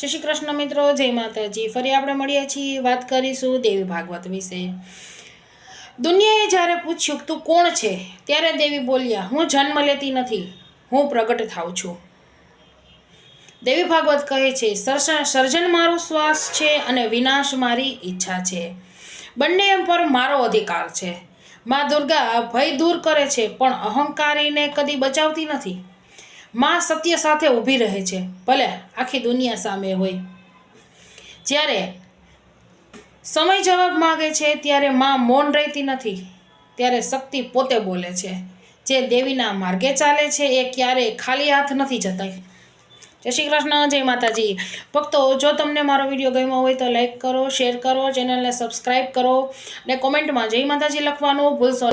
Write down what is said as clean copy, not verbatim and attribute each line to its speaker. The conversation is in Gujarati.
Speaker 1: જય શ્રી કૃષ્ણ મિત્રો, જય માતાજી। ફરી આપણે મળ્યા છીએ, વાત કરીશું દેવી ભાગવત વિશે। દુનિયાએ જ્યારે પૂછ્યું તું કોણ છે, ત્યારે દેવી બોલ્યા, હું જન્મ લેતી નથી, હું પ્રગટ થાઉં છું। દેવી ભાગવત કહે છે, સર્જન મારો શ્વાસ છે અને વિનાશ મારી ઈચ્છા છે, બંને પર મારો અધિકાર છે। માં દુર્ગા ભય દૂર કરે છે, પણ અહંકારીને કદી બચાવતી નથી। માં સત્ય સાથે ઊભી રહે છે, ભલે આખી દુનિયા સામે હોય। જ્યારે સમય જવાબ માગે છે, ત્યારે માં મૌન રહેતી નથી, ત્યારે શક્તિ પોતે બોલે છે। જે દેવીના માર્ગે ચાલે છે એ ક્યારેય ખાલી હાથ નથી જતા। જય શ્રી કૃષ્ણ, જય માતાજી। ભક્તો, જો તમને મારો વિડીયો ગમ્યો હોય તો લાઈક કરો, શેર કરો, ચેનલને સબસ્ક્રાઈબ કરો અને કોમેન્ટમાં જય માતાજી લખવાનું ભૂલશો।